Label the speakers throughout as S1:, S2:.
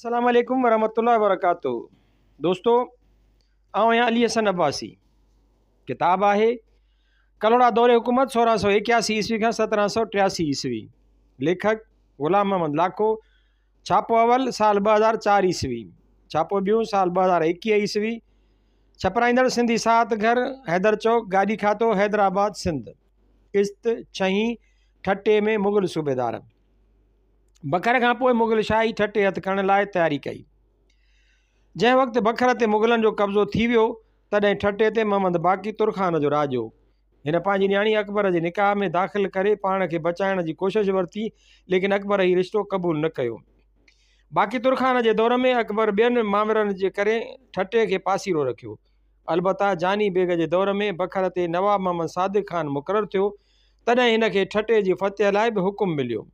S1: अस्सलाम वालेकुम वरहमतुल्लाहि वबरकातुहू। दोस्तों, आउं आहियां अली हसन अब्बासी। किताब आहे कलोड़ा दौरे हुकूमत 1681 ईस्वी खां 1783 ईस्वी। लेखक ग़ुलाम मोहम्मद लाखो। छापो अवल साल 2004 ईस्वी, छापो ॿियो साल 2021 ईस्वी। छपराईंदड़ सिंधी सात घर, हैदर चौक, गाॾी खातो, हैदराबाद, सिंध। किस्त छहीं ठटे में मुग़ल सूबेदार। बखर खां पोइ मुग़ल शाही ठटे हथ खणण लाइ तयारी कई। जंहिं वक़्तु बखर ते मुग़लनि जो कब्ज़ो थी वियो, तॾहिं ठटे ते मोहम्मद बाक़ी तुरखान जो राज हो। हिन पंहिंजी न्याणी अकबर जे निकाह में दाख़िल करे पाण खे बचाइण जी कोशिशि वरिती, लेकिन अकबर हीउ रिश्तो क़बूल न कयो। बाक़ी तुरखान जे दौर में अकबर ॿियनि मामरनि जे करे ठटे खे पासीरो रखियो। अलबत्ता जानी बेग जे दौर में बखर ते नवाब मोहम्मद सादिक ख़ान मुक़ररु थियो, तॾहिं हिन खे ठटे जी फ़तह लाइ बि हुकुम मिलियो।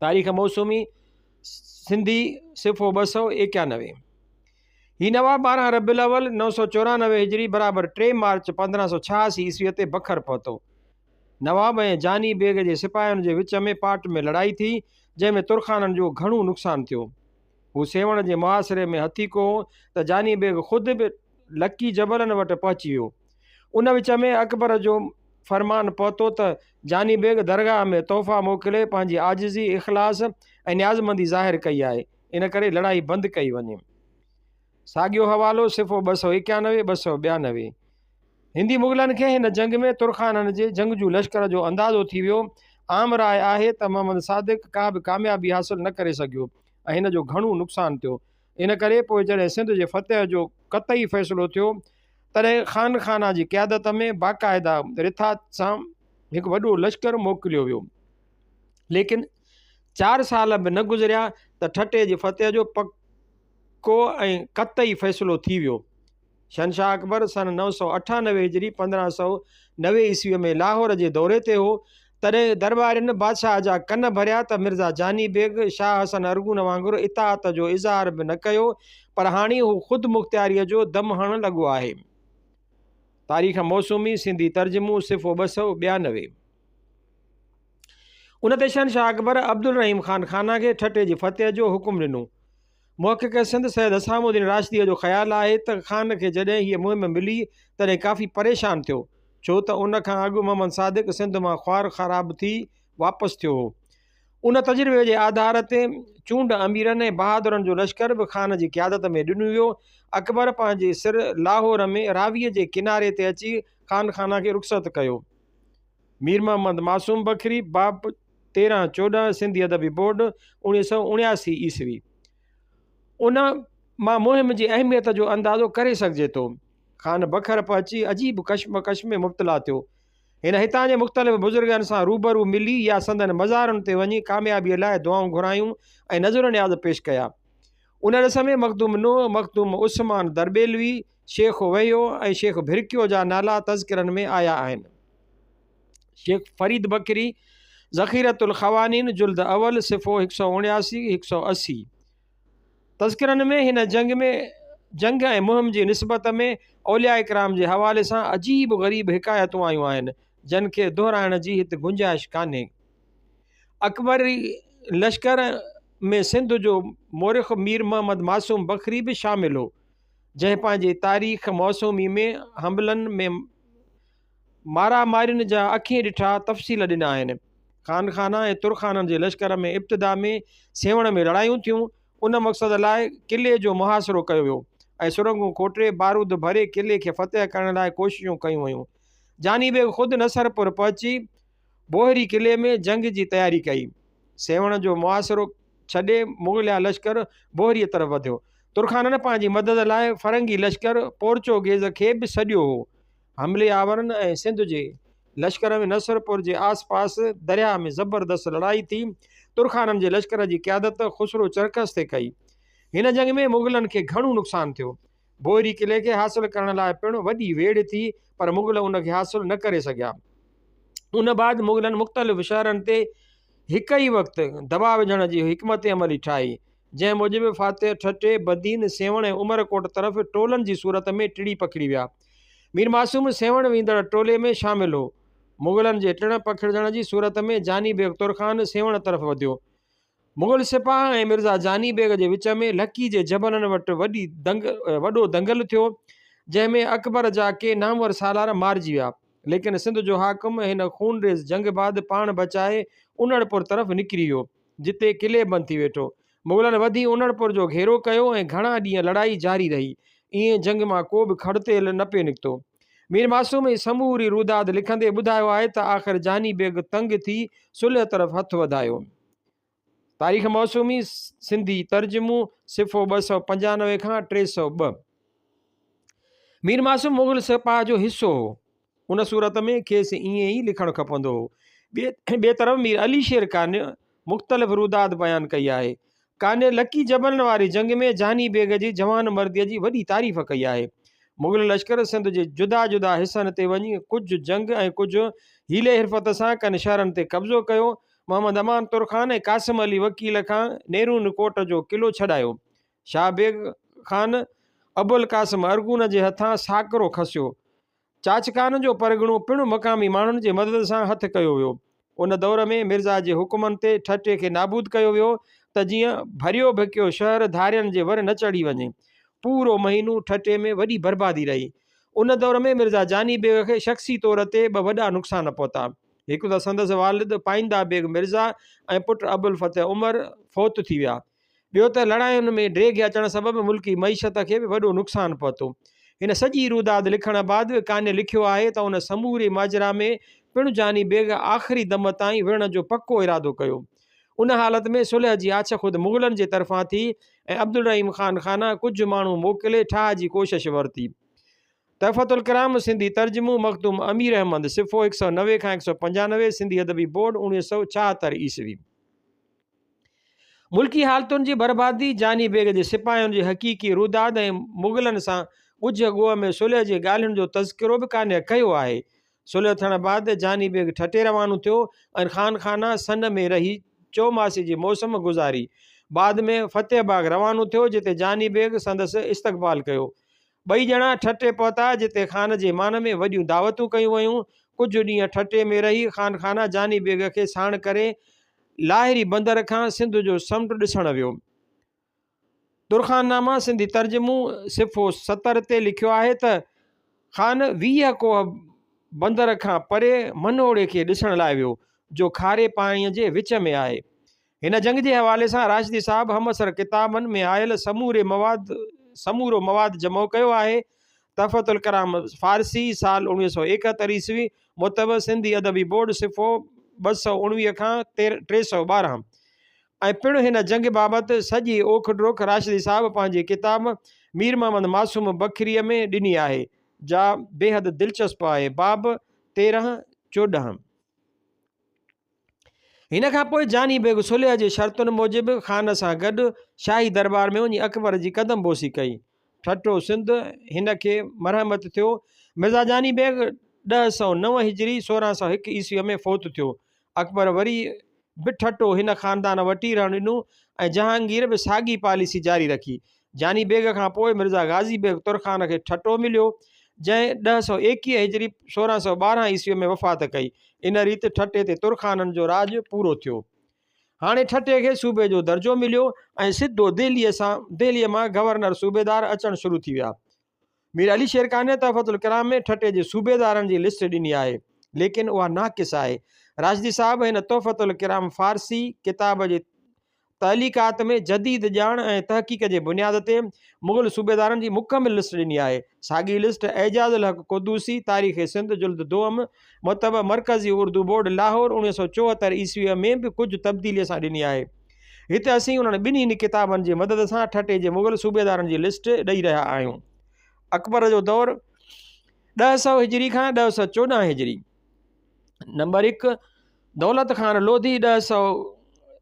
S1: तारीख़ मौसूमी सिंधी सिफ़ो 291। ही नवाब 12 रबीउल अवल 994 हिजरी बराबरि 3 मार्च 1586 ईस्वीअ ते बखर पहुतो। नवाब ऐं जानी बेग जे सिपाहियुनि जे विच में पाट में लड़ाई थी, जंहिंमें तुरखाननि जो घणो नुक़सानु थियो। हू सेवण जे मुआसिरे में हथी को हो त जानी बेग ख़ुदि बि लकी जबलनि वटि पहुची वियो। उन विच में अकबर जो फरमान पहुतो त जानी बेग दरगाह में तोहफ़ा मोकिले पंहिंजी आजिज़ी, इख़लास ऐं न्याज़मंदी ज़ाहिर कई आहे। इन करे लड़ाई बंदि कई वञे। साॻियो हवालो सिफ़ो 291 292। हिंदी मुग़लनि खे हिन जंग में तुरखाननि जे जंगजू लश्कर जो अंदाज़ो थी वियो। आम राय आहे त मोहम्मद सादिक का बि कामयाबी हासिल न करे सघियो ऐं हिन जो घणो नुक़सानु थियो। इन करे पोइ जॾहिं सिंध जे फ़तह जो क़तई फ़ैसिलो थियो, तॾहिं ख़ान खाना जी क़यादत में बाक़ाइदा रिथात सां हिकु वॾो लश्कर मोकिलियो वियो। लेकिन 4 साल बि न गुज़रिया त ठटे जी फ़तह जो पको ऐं क़तई फ़ैसिलो थी वियो। शहनशाह अकबर सन 998 हिजरी 1590 ईस्वीअ में लाहौर जे दौरे ते हो, तॾहिं दरबारियुनि बादशाह जा कन भरिया त मिर्ज़ा जानी बेग शाह हसन अरगून वांगुरु इताअत जो इज़हार बि न कयो, पर हाणे हू ख़ुदि मुख़्तियारीअ जो दम हणणु लॻो आहे। तारीख़ मौसूमी सिंधी तर्जुमो सिफ़ो 292। उन ते शहनशाह अकबर अब्दुल रहीम ख़ान खाना खे ठटे जी फ़तह जो हुकुम ॾिनो। मुहक़िक़ सिंध सैयद असामुद्दीन राशिदीअ जो ख़्यालु आहे त ख़ान खे जॾहिं हीअ मुहिम मिली, तॾहिं काफ़ी परेशान थियो, छो त उन खां अॻु मोहम्मद सादिक सिंध मां ख़्वार ख़राब थी वापसि थियो हो। उन तजुर्बे जे आधार ते चूंड अमीरनि ऐं बहादुरनि जो लश्कर बि ख़ान जी क़यादत में ॾिनो वियो। अकबर पंहिंजे सिर लाहौर में रावीअ जे किनारे ते अची ख़ान खाना खे रुख़्सत कयो। मीर मोहम्मद मासूम बखरी, बाब 1314, सिंधी अदबी बोर्ड, 1979 ईस्वी। उन मां मुहिम जी अहमियत जो अंदाज़ो करे सघिजे थो। ख़ान बखर पहुची अजीब कशमकश में मुब्तला थियो। हिन हितां जे मुख़्तलिफ़ बुज़ुर्गनि सां रूबरू मिली या संदन मज़ारुनि ते वञी कामयाबीअ लाइ दुआऊं घुरायूं ऐं नज़र न्याज़ पेश कया। उन ॾिस में मखदूम नूह, मखदूम उस्मान दरबेलवी, शेख वहियो ऐं शेख भिरकियो जा नाला तज़किरनि में आया आहिनि। शेख फरीद बकरी, ज़ख़ीरतुल ख़वानीन, जुल्द अवल, सिफ़ो 179 180। तज़किरनि में हिन जंग ऐं मुहिम जी निस्बत में औलिया इकराम जे हवाले सां अजीब ग़रीब हिकायतूं आयूं आहिनि, जिन खे दोहराइण जी हिते गुंजाइश कान्हे। अकबरी लश्कर में सिंध जो मोरिख़ मीर मोहम्मद मासूम बखरी बि शामिल हो, जंहिं पंहिंजी तारीख़ मौसूमी में हमलनि में मारामारियुनि जा अखीं ॾिठा तफ़सील ॾिना आहिनि। ख़ान खाना ऐं तुरखाननि जे लश्कर में इब्तिदा में सेवण में लड़ायूं थियूं। उन मक़सद लाइ क़िले जो मुहासिरो कयो वियो ऐं सुरंगूं खोटे बारूद भरे क़िले खे फ़तह करण लाइ कोशिशूं कयूं वयूं। जानी बेग ख़ुदि नसरपुर पहुची बोहरी क़िले में जंग जी तयारी कई। सेवण जो मुहासिरो छॾे मुग़लिया लश्कर बोहरीअ तरफ़ वधियो। तुरखाननि पंहिंजी मदद लाइ फ़रंगी लश्कर पोर्चुगेज़ खे बि सॾियो हो। हमले आवरनि ऐं सिंध जे लश्कर में नसरपुर जे आसपास दरिया में ज़बरदस्त लड़ाई थी। तुरखाननि जे लश्कर जी क़यादत ख़ुसरो चरकस ते कई। हिन जंग में मुग़लनि खे घणो नुक़सानु थियो। बोहरी क़िले खे हासिल करण लाइ पिणु वॾी वेड़ थी, पर मुग़ल उन खे हासिल न करे सघिया। उन बाद मुग़लनि मुख़्तलिफ़ शहरनि ते हिक ई वक़्तु दॿाउ विझण जी हिकमत अमली ठाही, जंहिं मूजिबि फातह, ठटे, बदीन, सेवण ऐं उमरकोट तरफ़ टोलनि जी सूरत में टिड़ी पखड़ी विया। मीर मासूम सेवण वेंदड़ टोले में शामिल हो। मुग़लनि जे टिण पखिड़जण जी सूरत में जानी बेग तुरखान सेवण तरफ़ वधियो। मुग़ल सिपाह ऐं मिर्ज़ा जानी बेग जे विच में लकी जे जबलनि वटि वॾो दंगल थियो, जंहिंमें अकबर जा के नामवर सालार मारिजी विया। लेकिन सिंध जो हाकिम हिन खूनरेज़ जंग बाद पाण बचाए उनड़पुर तरफ़ निकिरी वियो, जिते किले बंदि थी वेठो। मुग़लनि वधी उनड़पुर जो घेरो कयो ऐं घणा ॾींहं लड़ाई जारी रही। ईअं जंग मां को बि खड़तेल न पियो निकितो। मीर मासूम जी समूरी रुदाद लिखंदे ॿुधायो आहे त आख़िर जानी बेग तंग थी सुलह तरफ़ हथु वधायो। तारीख़ मौसूमी सिंधी तर्जुमो सिफ़ो 295 खां 302। मीर मासूम मुग़ल सिपाह जो हिसो हो। उन सूरत में खेसि ईअं ई लिखणु खपंदो हो। ॿिए तरफ़ मीर अली शेर कान्य मुख़्तलिफ़ रुदाद बयानु कई आहे। कान्य लकी जबलनि वारी जंग में जानी बेग जी जवान मर्दीअ जी वॾी तारीफ़ कई आहे। मुग़ल लश्कर सिंध जे जुदा जुदा हिसनि ते वञी कुझु जंग ऐं कुझु हीले हिरफत सां कनि शहरनि ते कब्ज़ो कयो। मोहम्मद अमान तुरखान ऐं कासिम अली वकील खां नेरून कोट जो किलो छॾायो। शाह बेग ख़ान अबुल कासिम अरगून जे हथां साकरो खसियो। चाचकान जो परगि॒णो पिणु मक़ामी माण्हुनि जे मदद सां हथु कयो वियो। उन दौर में मिर्ज़ा जे हुकुमनि ते ठटे खे नाबूद कयो वियो त जीअं भरियो भिकियो शहर धारियनि जे वर न चढ़ी वञे। पूरो महीनो ठटे में वॾी बर्बादी रही। उन दौर में मिर्ज़ा जानी बेग खे शख़्सी तौर ते ॿ वॾा नुक़सान पहुता। हिकु त संदसि वालिद पाइंदा बेग मिर्ज़ा ऐं पुटु अबुल फतेह उमर फ़ौत थी विया। ॿियो त लड़ायुनि में ड्रेग अचण सबबि मुल्की मईशत खे बि वॾो नुक़सानु पहुतो। हिन सॼी रुदाद लिखण बाद कान्य लिखियो आहे त उन समूरे माजरा में पिणु जानी बेग आख़िरी दम ताईं विढ़ण जो पको इरादो कयो। उन हालत में सुलह जी आछ ख़ुदि मुग़लनि जे तरफ़ां थी ऐं अब्दुल रहीम ख़ान खाना कुझु माण्हू मोकिले ठाह जी कोशिश वरिती। तहफ़तुल किराम सिंधी तर्जुमो मखदूम अमीर अहमद सिफ़ो 190 खां 195 सिंधी अदबी बोर्ड 1976 ईस्वी। मुल्की हालतुनि जी बर्बादी जानी बेग जे सिपाहियुनि जी हक़ीक़ी रुदाद ऐं मुग़लनि सां ॻुझ ॻोह में सुलह जे ॻाल्हियुनि जो तज़किरो बि कान्हे कयो आहे। सुलह थियण बाद जानी बेग ठटे रवानो थियो ऐं ख़ान खाना सन में रही चौमासी जी मौसम गुज़ारी। बाद में फतेहबाग रवानो थियो, जिते जानी बेग संदसि इस्तक़बाल कयो। ॿई ॼणा ठटे पहुता, जिते ख़ान जे मान में वॾियूं दावतूं कयूं वयूं। कुझु ॾींहं ठटे में रही ख़ान खाना जानी बेग खे साण करे लाहिरी बंदर खां सिंध जो समुंड ॾिसणु वियो। तुरखाननामा सिंधी तर्जुमो सिफ़ो 70 ते लिखियो आहे त ख़ान 20 कोह बंदर खां परे मनोड़े खे ॾिसण लाइ वियो, जो खारे पाणीअ जे विच में आहे। हिन जंग जे हवाले सां राशिदी साहब हमअसर किताबनि में आयल समूरो मवाद जमो कयो आहे। तहफ़तुल किराम फ़ारसी साल 1971 ईस्वी मुतब सिंधी अदबी बोर्ड सिफ़ो 219 खां 312 ऐं पिणु हिन जंग बाबति सॼी ओख ड्रोख राशिदी साहब पंहिंजी किताब मीर मोहम्मद मासूम बखरीअ में ॾिनी आहे, जा बेहद दिलचस्प आहे। बाब 13-14। हिन खां पोइ जानी बेग सुलह जे शर्तुनि मूजिबि ख़ान सां गॾु शाही दरबार में वञी अकबर जी कदम बोसी कई। ठठो सिंध हिन खे मरहमत थियो। मिर्ज़ा जानी बेग 1009 हिजरी 1601 ईस्वीअ में फ़ौत थियो। अकबर वरी बि ठठो हिन ख़ानदान वटि रहणु ॾिनो ऐं जहांगीर बि साॻी पॉलिसी जारी रखी। जानी बेग खां पोइ मिर्ज़ा गाज़ी बेग तुरखान खे ठठो मिलियो, जंहिं 1021 हिजरी 1612 ईस्वीअ में वफ़ात कई। इन रीति ठटे ते तुरखाननि जो राज पूरो थियो। हाणे ठटे खे सूबे जो दर्जो मिलियो ऐं सिधो दिल्लीअ मां गवर्नर सूबेदार अचणु शुरू थी विया। मीर अली शेर कान्हे तहफ़तुल किराम में ठटे जे सूबेदारनि जी लिस्ट ॾिनी आहे, लेकिन उहा नाक़िस आहे। राशिदी साहब हिन तहफ़तुल किराम फ़ारसी किताब जे तहलीक़ात में जदीद ॼाण ऐं तहक़ीक़ जे बुनियाद ते मुग़ल सूबेदारनि जी मुकमिल लिस्ट ॾिनी आहे। साॻी लिस्ट एजाज़ुल हक़ क़ुदूसी तारीख़ सिंध जुल्द 2 मुतब मरकज़ी उर्दू बोर्ड लाहौर 1974 ईस्वीअ में बि कुझु तब्दीलीअ सां ॾिनी आहे। हिते असीं उन्हनि ॿिन्ही किताबनि जी मदद सां ठटे जे मुग़ल सूबेदारनि जी लिस्ट ॾेई रहिया आहियूं। अकबर जो दौरु 1100 हिजरी खां 1114 हिजरी। नंबर 1 दौलत ख़ान लोधी 1100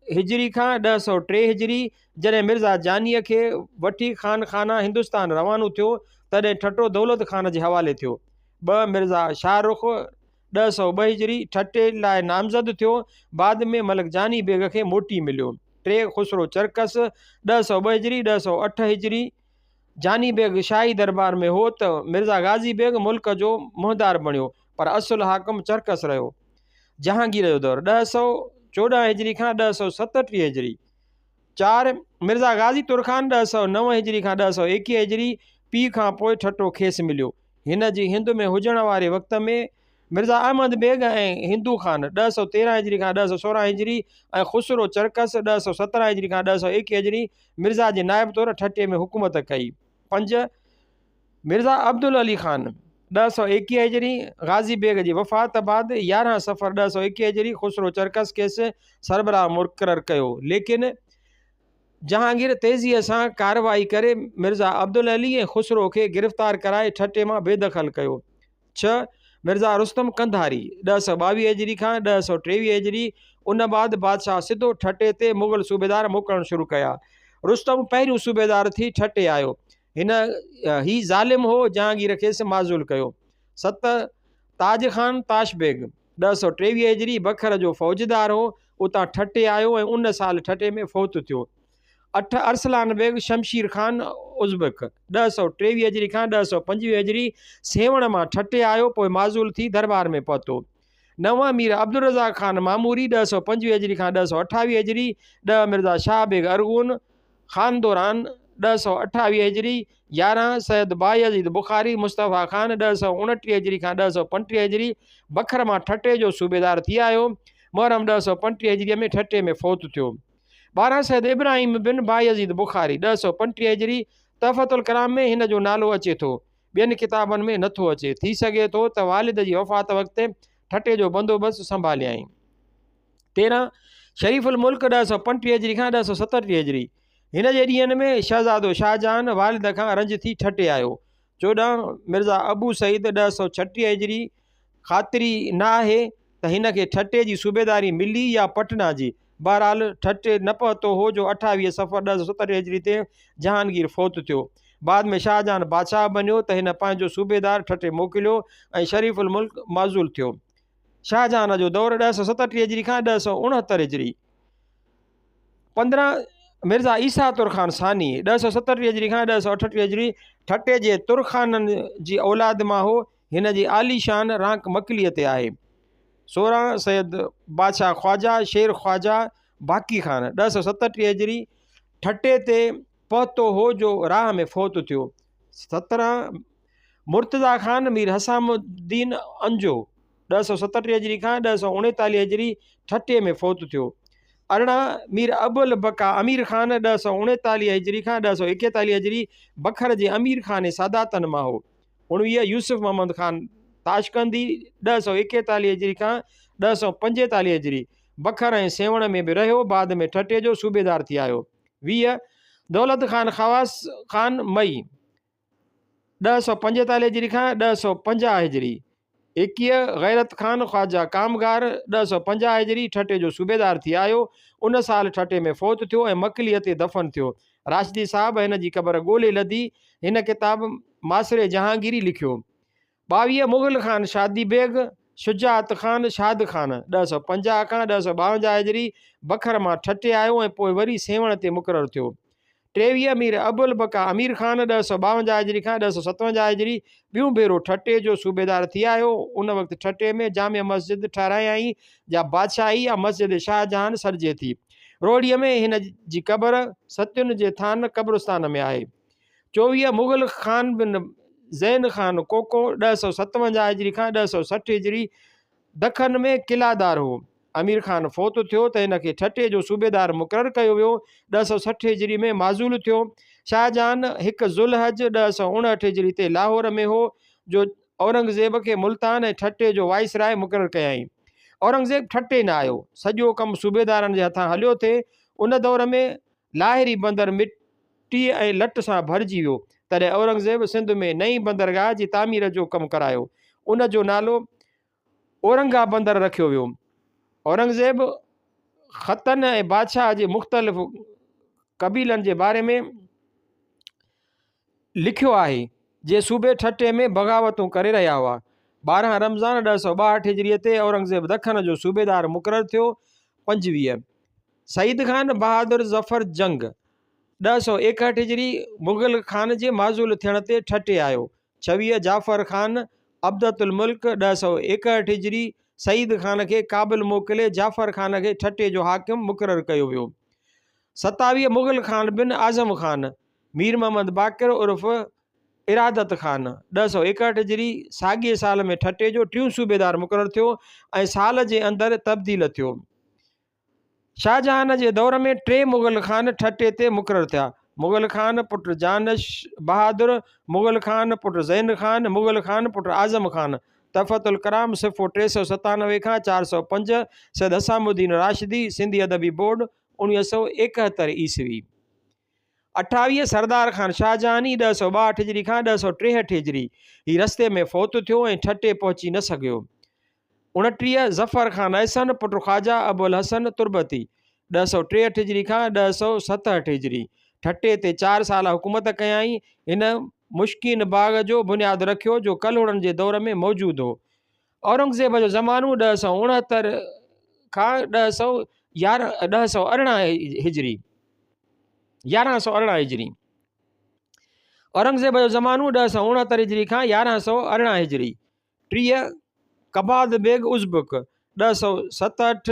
S1: हिजरी खां 1103 हिजरी। जॾहिं मिर्ज़ा जानीअ खे वठी ख़ान खाना हिंदुस्तान रवानो थियो, तॾहिं ठठो दौलत ख़ान जे हवाले थियो। 2 मिर्ज़ा शाहरुख 1102 हिजरी ठटे लाइ नामज़द थियो। बाद में मलिक जानी बेग खे मोटी मिलियो। 3 खुसरो चरकस 1102 हिजरी 1108 हिजरी। जानी बेग शाही दरबार में हो त मिर्ज़ा गाज़ी बेग मुल्क जो मुहदार बणियो, पर असुल हाकम चरकस रहियो। जहांगीर जो दौरु 1114 हिजरी खां 1137 हिजरी। 4 मिर्ज़ा गाज़ी तुरखान 1109 हिजरी खां 1121 हिजरी पीउ खां पोइ ठटो खेसि मिलियो। हिन जी हिंद में हुजण वारे वक़्त में मिर्ज़ा अहमद बेग ऐं हिंदू ख़ान 1113 हिजरी खां 1116 हिजरी ऐं ख़ुसरो चरकस 1117 हिजरी खां 1121 हिजरी मिर्ज़ा जे नायब तौर ठटे में हुकूमत कई। 5 मिर्ज़ा अब्दुल अली ख़ान 1121 हिजरी गाज़ी बेग जी वफ़ात बाद 11 सफ़र 1121 हिजरी ख़ुसरो चरकस खेसि सरबराह मुक़ररु कयो, लेकिन जहांगीर तेज़ीअ सां कार्रवाई करे मिर्ज़ा अब्दुल अली ऐं ख़ुसरो खे गिरफ़्तार कराए ठटे मां बेदख़ल कयो। 6 मिर्ज़ा रुस्तम कंधारी 1122 हिजरी खां 1123 हिजरी उन बाद बादशाह सिधो ठटे ते मुग़ल सूबेदार मोकिलणु शुरू कया। रुस्तम पहिरियों सूबेदार थी ठटे आयो। ही ज़ालिम हो, जहांगीर खेसि माज़ूल कयो। 7 ताज ख़ान ताश बेग 1123 हिजरी बखर जो फ़ौजदार हो, उतां ठटे आयो ऐं उन साल ठटे में फ़ौत थियो। 8 अरसलान बेग शमशीर ख़ान उज़्बेक 1123 हिजरी खां 1125 हिजरी सेवण मां ठटे आयो, पोइ माज़ूल थी दरबार में पहुतो। 9 मीर अब्दुल रज़ाक ख़ान मामूरी 1125 हिजरी खां 1128 हिजरी 10 मिर्ज़ा शाह बेग अरगून ख़ान दौरान 1128 हिजरी 11 सैयद बायज़ीद बुखारी मुस्तफ़ा ख़ान 1129 हिजरी खां 1135 हिजरी बखर मां ठटे जो सूबेदार थी आयो। मुहर्रम 1135 हिजरीअ में ठटे में फ़ौत थियो। 12 सैयद इब्राहिम बिन बायज़ीद बुखारी 1135 हिजरी तहफ़तुल कलाम में हिन जो नालो अचे थो, ॿियनि किताबनि में नथो अचे। थी सघे थो त वालिद जी वफ़ात वक़्तु ठटे जो बंदोबस्तु संभालियाई। 13 शरीफ़ुल मुल्क 1135 हिजरी खां 1137 हिजरी हिन जे ॾींहंनि में शहज़ादो शाहजहान वालिद खां रंज थी ठटे आयो। 14 मिर्ज़ा अबू सईद 1136 हिजरी ख़ातिरी न आहे त हिन खे ठटे जी सूबेदारी मिली या पटना जी, बहरहाल ठटे न पहुतो हो जो 28 सफ़र 1170 हिजरी ते जहांगीर फ़ौत थियो। बाद में शाहजहान बादशाह बनियो त हिन पंहिंजो सूबेदार ठटे मोकिलियो ऐं शरीफ़ुल मुल्क माज़ूल थियो। शाहजहान जो दौर 1137 हिजरी खां 1169 हिजरी। 15 मिर्ज़ा ईसा तुरखान सानी 1170 हिजरी खां 1168 हिजरी ठटे जे तुरखाननि जी औलाद मां हो। हिन जी आलीशान रांक मकलीअ ते आहे। 16 सैयद बादशाह ख्वाजा शेर ख्वाजा बाकी ख़ान 1137 हिजरी ठटे ते पहुतो हो जो राह में फ़ौत थियो। 17 मुर्तज़ा ख़ान मीर हसामुद्दीन अंजो 1137 हिजरी खां 1139 हिजरी ठटे में फ़ौत थियो। 18 मीर अबुल बका अमीर ख़ान 1139 हिजरी खां 1141 हिजरी बखर जे अमीर ख़ान सादातनि मां हो। 19 यूसुफ मोहम्मद ख़ान ताशकंदी 1141 हिजरी खां 1145 हिजरी बखर ऐं सेवण में बि रहियो, बाद में ठटे जो सूबेदार थी आयो। 20 दौलत ख़ान ख़वास ख़ान मई 1145 हिजरी खां 1150 हिजरी। 21 गैरत ख़ान ख्वाजा कामगार 1150 हिजरी ठटे जो सूबेदार थी आयो। उन साल ठटे में फ़ौत थियो ऐं मकलीअ ते दफ़न थियो। राशिदी साहब हिन जी क़बर ॻोल्हे लधी, हिन किताब मासिरे जहांगीरी लिखियो। 22 मुग़ल ख़ान शादी बेग शुजात ख़ान शाद ख़ान 1150 खां 1152 हिजरी बखर मां ठटे आयो ऐं पोइ वरी सेवण ते मुक़ररु थियो। 23 मीर अबुल बका अमीर ख़ान 1152 हिजरी खां 1157 हिजरी ॿियूं भेरो ठटे जो सूबेदार थी आयो। उन वक़्तु ठटे में जामिया मस्जिद ठारायाई या बादशाही या मस्जिद शाहजहान सॾिजे थी। रोड़ीअ में हिन जी क़बर सतियुनि जे थान क़ब्रस्तान में आहे। 24 मुग़ल ख़ान बिन ज़ैन ख़ान कोको 1157 हिजरी खां 1160 हिजरी दखन में किलादार हो। अमीर ख़ान फ़ौत थियो त हिन खे ठटे जो सूबेदार मुक़ररु कयो वियो। 1160 हिजरी में माज़ूल थियो। शाहजहान 1 ज़ुल्हज 1159 हिजरी ते लाहौर में हो जो औरंगज़ेब खे मुल्तान ऐं ठटे जो वाइसराय मुक़ररु कयाई। औरंगज़ेब ठटे न आयो, सॼो कमु सूबेदारनि जे हथां हलियो थिए। उन दौर में लाहिरी बंदर मिटी ऐं लट सां भरिजी वियो, तॾहिं औरंगज़ेब सिंध में नई बंदरगाह जी तामीर जो कमु करायो। उन जो नालो औरंगा बंदर रखियो वियो। औरंगज़ेब ख़तनि ऐं बादशाह जे मुख़्तलिफ़ क़बीलनि जे बारे में लिखियो आहे जे सूबे ठटे में बग़ावतूं करे रहिया हुआ। 12 रमज़ान 1162 हिजरीअ ते औरंगज़ेब दखन जो सूबेदार मुक़ररु थियो। 25 सईद ख़ान बहादुर ज़फ़र जंग 1161 हिजरी मुग़ल ख़ान जे माज़ूल थियण ते ठटे आयो। 26 जाफ़र ख़ान अब्दतुल मुल्क 1161 हिजरी सईद ख़ान खे काबिल मोकिले जाफ़र ख़ान खे ठटे जो हाकिम मुक़ररु कयो वियो। 27 मुग़ल ख़ान बिन आज़म ख़ान मीर मोहम्मद बाक़िर उर्फ़ इरादत ख़ान 1061 हिजरी साॻिए साल में ठटे जो टियों सूबेदार मुक़ररु थियो ऐं साल जे अंदरि तब्दील थियो। शाहजहान जे दौर में 3 मुग़ल ख़ान ठटे ते मुक़ररु थिया। मुग़ल ख़ान पुट जानश बहादुर, मुग़ल ख़ान पुट ज़ैन ख़ान, मुग़ल ख़ान पुट आज़म ख़ान। तफ़तुल कलाम सिफ़ो 397 खां 405 सैयद हसामुद्दीन राशिदी सिंधी अदबी बोर्ड 1971 ईस्वी। 28 सरदार ख़ान शाहजहानी 1062 हिजरी खां 1063 हिजरी ही रस्ते में फ़ौत थियो ऐं ठटे पहुची न सघियो। 29 ज़फ़र ख़ान अहसन पुट ख़्वाजा अबुल हसन तुर्बती 1063 हिजरी खां 1067 हिजरी ठटे ते 4 साल हुकूमत कयाई। हिन मुश्किन बाग़ जो बुनियादु रखियो जो कलहुड़नि जे दौर में मौजूदु हो। औरंगज़ेब जो ज़मानो 1069 खां 1118 हिजरी 1118 हिजरी। औरंगज़ेब जो ज़मानो 1069 हिजरी खां 1118 हिजरी। 30 कबाद बेग उज़्बक 1067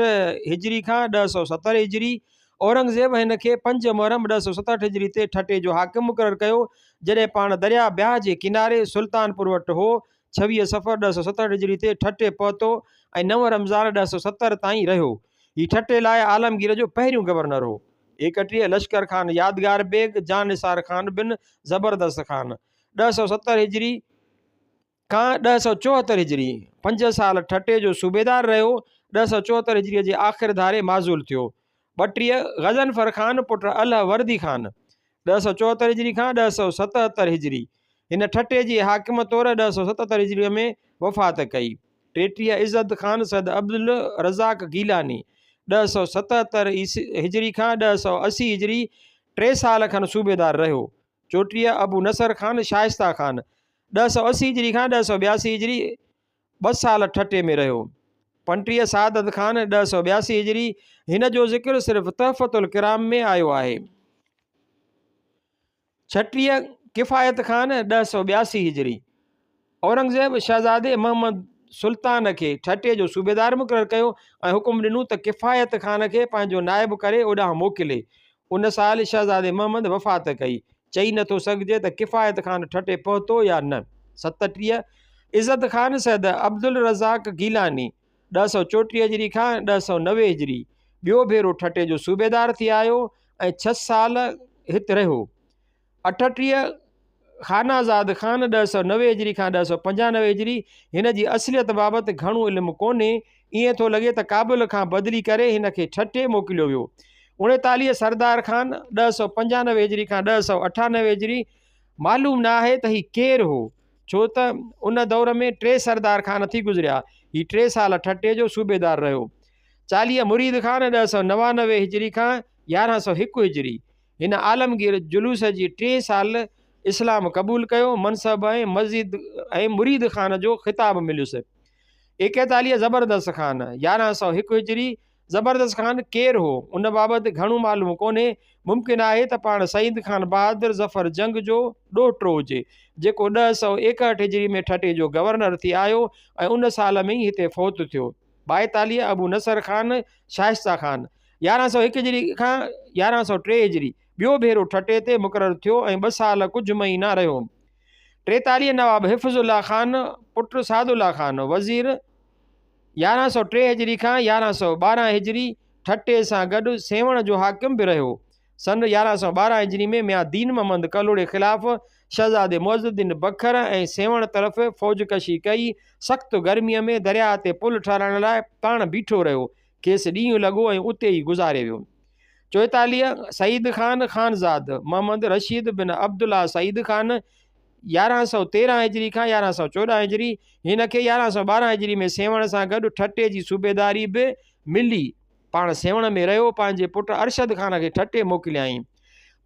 S1: हिजरी खां 1070 हिजरी। औरंगज़ेब हिन खे 5 मुहर्रम 1067 हिजरी ते ठटे जो हाकिम मुक़ररु कयो जॾहिं पाण दरिया ब्याह जे किनारे सुल्तानपुर वटि हो। 26 सफ़र 1067 हिजरी ते ठटे पहुतो ऐं 9 रमज़ान 1070 ताईं रहियो। हीउ ठटे लाइ आलमगीर जो पहिरियों गवर्नर हो। 31 लश्कर ख़ान यादगार बेग जान निसार ख़ान बिन ज़बरदस्त ख़ान 1070 हिजरी खां 1074 हिजरी 5 साल ठटे जो सूबेदार रहियो। 1074 हिजरीअ जे आख़िर धारे माज़ूल थियो। 32 गज़नफर ख़ान पुट अल वर्दी ख़ान 1074 हिजरी खां 1077 हिजरी हिन ठटे जी हाकिम तौरु 1077 हिजरीअ में वफ़ात कई। 33 इज़्ज़त ख़ान सैयद अब्दुल रज़ाक गीलानी 1077 हिजरी खां 1080 हिजरी 3 साल खनि सूबेदार रहियो। 34 अबू नसर ख़ान शाइस्ता ख़ान 1080 हिजरी खां 1082 हिजरी 2 साल ठटे में रहियो। 35 सादत ख़ान 1082 हिजरी हिन जो ज़िक्र सिर्फ़ु तहफ़तुल किराम में आयो आहे। 36 किफ़ायत ख़ान 1082 हिजरी। औरंगज़ेब शहज़ादे मोहम्मद सुल्तान खे ठटे जो सूबेदार मुक़ररु कयो ऐं हुकुम ॾिनो त किफ़ायत ख़ान खे पंहिंजो नाइब करे ओॾांहुं मोकिले। उन साल शहज़ादे मोहम्मद वफ़ात कई। चई नथो सघिजे त किफ़ायत ख़ान ठटे पहुतो या न। 37 इज़्ज़त ख़ान सैयद अब्दुल रज़ाक गीलानी 1034 हिजरी खां 1090 हिजरी ॿियो भेरो ठटे जो सूबेदार थी आयो ऐं 6 साल हिते रहियो। 38 ख़ानाज़ाद ख़ान 1090 हिजरी खां 1095 हिजरी हिन जी असलियत बाबति घणो इल्मु कोन्हे। ईअं थो लॻे त काबुल खां बदिली करे हिन खे ठटे मोकिलियो वियो। 39 सरदार ख़ान 1095 हिजरी खां 1098 हिजरी मालूम न आहे त हीउ केरु हो छो त उन दौर में 3 सरदार ख़ान थी गुज़रिया। हीउ 3 साल ठटे जो सूबेदार रहियो। 40 मुरीद ख़ान 1099 हिजरी खां 1101 हिजरी हिन आलमगीर जुलूस जी 3 साल इस्लाम क़बूल कयो। मनसब ऐं मस्जिद ऐं मुरीद ख़ान जो ख़िताब मिलियुसि। 41 ज़बरदस्त ख़ान 1101 हिजरी ज़बरदस्त ख़ान केरु हो उन बाबति घणो मालूम कोन्हे। मुमकिन आहे त पाण सईद ख़ान बहादुर ज़फ़र जंग जो ॾोहिटो हुजे जेको 1061 हिजरी में ठटे जो गवर्नर थी आयो ऐं उन साल में ई हिते फ़ौत थियो। 42 अबू नसर ख़ान शाइस्ता ख़ान 1101 हिजरी खां 1103 हिजरी ॿियो भेरो ठटे ते मुक़ररु थियो ऐं 2 साल कुझु महीना रहियो। 43 नवाब हिफ़्ज़ुल्लाह ख़ान पुट सादुल्ला ख़ान वज़ीर 1103 हिजरी खां 1112 हिजरी ठटे सां गॾु सेवण जो हाकिम बि रहियो। सन 1112 हिजरी में मियां दीन मोहम्मद कलोड़े ख़िलाफ़ शहज़ादे मुअज़्ज़ुद्दीन बखर ऐं सेवण तरफ़ फ़ौजकशी कई। सख़्तु गर्मीअ में दरिया ते पुल ठाहिराइण लाइ पाण बीठो रहियो। खेसि ॾींहुं लॻो ऐं उते ई गुज़ारे वियो। 44 सईद ख़ान ख़ानज़ाद मोहम्मद रशीद बिन अब्दुल्ला सईद ख़ान 1113 हिजरी खां 1114 हिजरी हिन खे 1112 हिजरी में सेवण सां गॾु ठटे जी सूबेदारी बि मिली। पाण सेवण में रहियो। पंहिंजे पुट अरशद ख़ान खे ठटे मोकिलियाई।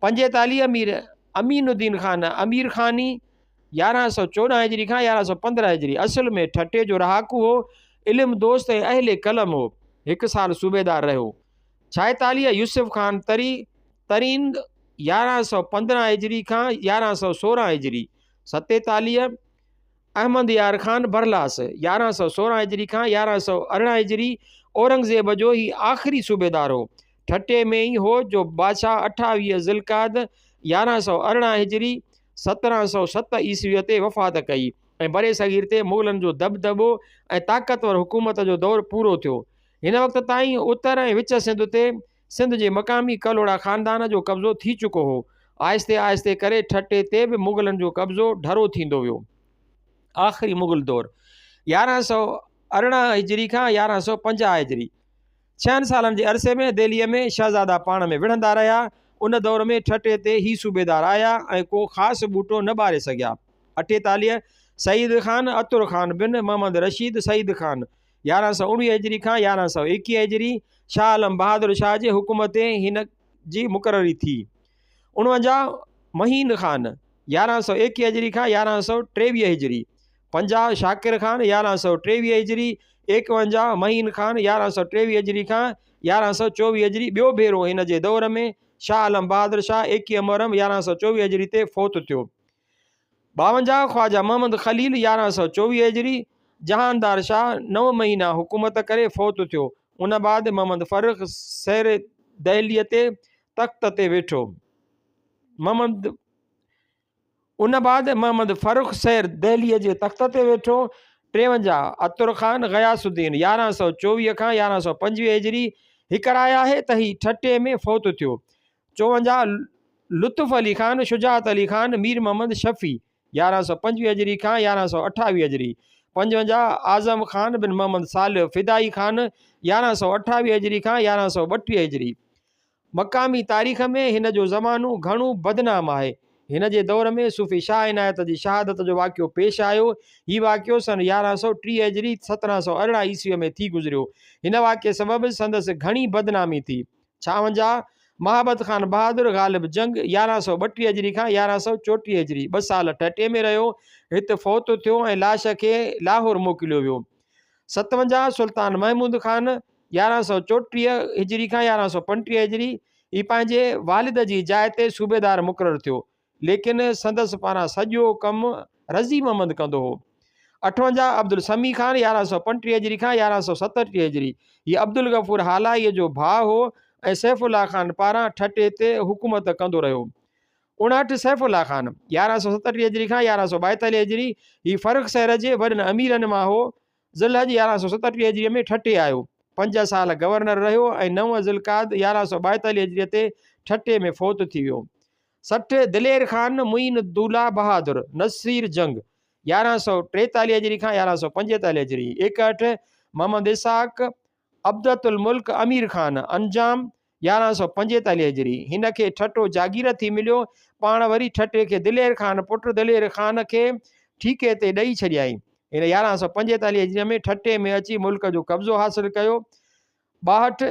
S1: 45 अमीनुद्दीन ख़ान अमीर ख़ानी 1114 हिजरी खां 1115 हिजरी असुल में ठटे जो रहाकू हो। इल्मु दोस्त ऐं अहले कलम हो। 1 साल सूबेदार रहियो। 46 यूसुफ ख़ान तरीन 1115 हिजरी खां 1116 हिजरी। 47 अहमद यार ख़ान बरलास 1116 हिजरी खां 1118 हिजरी औरंगज़ेब जो ही आख़िरी सूबेदार हो। ठटे में ई हो जो बादशाह 28 ज़िलक़ाद 1118 हिजरी 1707 ईस्वीअ ते वफ़ात कई ऐं बरे सगीर ते मुग़लनि जो दबदबो ऐं ताक़तवर हुकूमत जो दौरु पूरो थियो। हिन वक़्त ताईं उत्तर ऐं विच सिंध ते सिंध जे मक़ामी कलोड़ा ख़ानदान जो कब्ज़ो थी चुको हो। आहिस्ते आहिस्ते करे ठटे ते बि मुग़लनि जो कब्ज़ो ढरो थींदो वियो। आख़िरी मुग़ल दौरु 1118 हिजरी खां 1150 हिजरी 6 सालनि जे अरसे में दिल्लीअ में शहज़ादा पाण में विढ़ंदा रहिया। उन दौर में ठटे ते ही सूबेदार आया ऐं को ख़ासि बूटो न ॿारे सघिया। 48 सईद ख़ान अतुर ख़ान बिन मोहम्मद रशीद सईद ख़ान 1119 हिजरी खां 1121 हिजरी शाह आलम बहादुर शाह जे हुकूमत ते हिन जी मुक़ररी थी। 49 महीन ख़ान 1121 हिजरी खां 1123 हिजरी 50 शाकिर ख़ान 1123 हिजरी 51 महीन ख़ान 1123 हिजरी खां 1124 हिजरी ॿियो भेरो हिन जे दौर में शाह आलम बहादुर शाह 21 मुहर्रम 1124 हिजरी ते फ़ौत थियो। 52 ख्वाजा मोहम्मद ख़लील 1124 हिजरी जहानदार शाह 9 महीना हुकूमत करे फ़ौत थियो। उन बाद मोहम्मद फ़र्रुख सैर दहलीअ ते तख़्त ते वेठो। मोहम्मद फ़र्रुख सैर दहलीअ जे तख़्त ते वेठो। 53 अतुर ख़ान गयासुद्दीन 1124 खां 1125 हिजरी हिकराया आहे त ही ठटे में फ़ौत थियो। 54 लुत्फ़ अली ख़ान शुजात अली ख़ान मीर मोहम्मद शफ़ी 1125 हिजरी खां 1128 हिजरी 55 आज़म ख़ान बिन मोहम्मद सालिह फ़िदाई ख़ान 1128 हिजरी खां 1132 हिजरी। मक़ामी तारीख़ में हिन जो ज़मानो घणो बदनाम आहे। हिन जे दौर में सूफ़ी शाह इनायत जी शहादत जो वाक़ियो पेश आयो। हीउ वाक़ियो सन 1130 हिजरी 1718 ईस्वीअ में थी गुज़रियो। हिन वाक़िए सबबि संदसि घणी बदनामी थी। 56 महाबत ख़ान बहादुर ग़ालिब जंग 1132 हिजरी खां 1134 हिजरी 2 साल ठटे में रहियो। हिते फ़ौत थियो ऐं लाश खे लाहौर मोकिलियो वियो। 57 सुल्तान महमूद ख़ान 1134 हिजरी खां 1135 हिजरी ही पंहिंजे वालिद जी जाइ ते सूबेदार मुक़ररु थियो, लेकिन संदसि पारां सॼो कमु रज़ी मोहम्मद कंदो हो। 58 अब्दुल समी ख़ान 1135 हिजरी खां 1137 हिजरी हीअ अब्दुल गफ़ूर हालाईअ जो भाउ हो ऐं सैफ़ुल्ला ख़ान पारां ठटे ते हुकूमत कंदो रहियो। 59 सैफ़ुल्ला ख़ान 1137 हिजरी खां 1142 हिजरी हीअ फ़र्रुख सैर जे वॾनि अमीरनि मां हो। ज़िलहज 1137 हिजरीअ में ठटे आयो। 5 साल गवर्नर रहियो ऐं 9 ज़िलक़ाद 1142 हिजरीअ ते ठटे में फ़ौत थी वियो। 60 दिलेर ख़ान मुइन दूल्हा बहादुर नसीर जंग 1143 हिजरी खां 1145 हिजरी। 61 मोहम्मद इसाक अब्दतुल मुल्क अमीर ख़ान अंजाम 1145 हिजरी हिन खे ठटो जागीर थी मिलियो। पाण वरी ठटे खे दिलेर ख़ान पुट दिलेर ख़ान खे ठीके ते ॾेई छॾियईं। हिन 1145 हिजरीअ में ठटे में अची मुल्क जो कब्ज़ो हासिल कयो। 62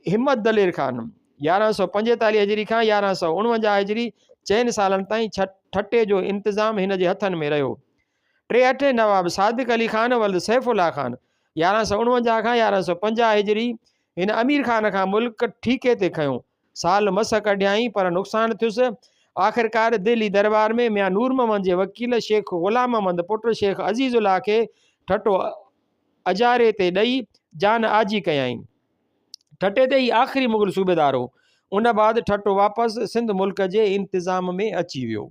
S1: हिम्मत दलेर ख़ान 1145 हिजरी खां 1149 हिजरी 4 सालनि ताईं ठटे जो इंतिज़ाम हिन जे हथनि में रहियो। 63 नवाब सादिक अली ख़ान वल्द सैफ़ुल्ला ख़ान 1149 खां 1150 हिजरी हिन अमीर ख़ान खां मुल्क ठीके ते खयो। साल मस कढियाई पर नुक़सानु थियुसि। आख़िरकार दिल्ली दरबार में मियां नूर मोहम्मद जे वकील शेख ग़ुलाम मोहम्मद पुट शेख अज़ीज़ुल्लाह खे ठटो अजारे ते ॾेई जान आजी कयाई। ठटे ते ई आख़िरी मुग़ल सूबेदार हो। उन बाद ठटो वापसि सिंध मुल्क जे इंतिज़ाम में अची वियो।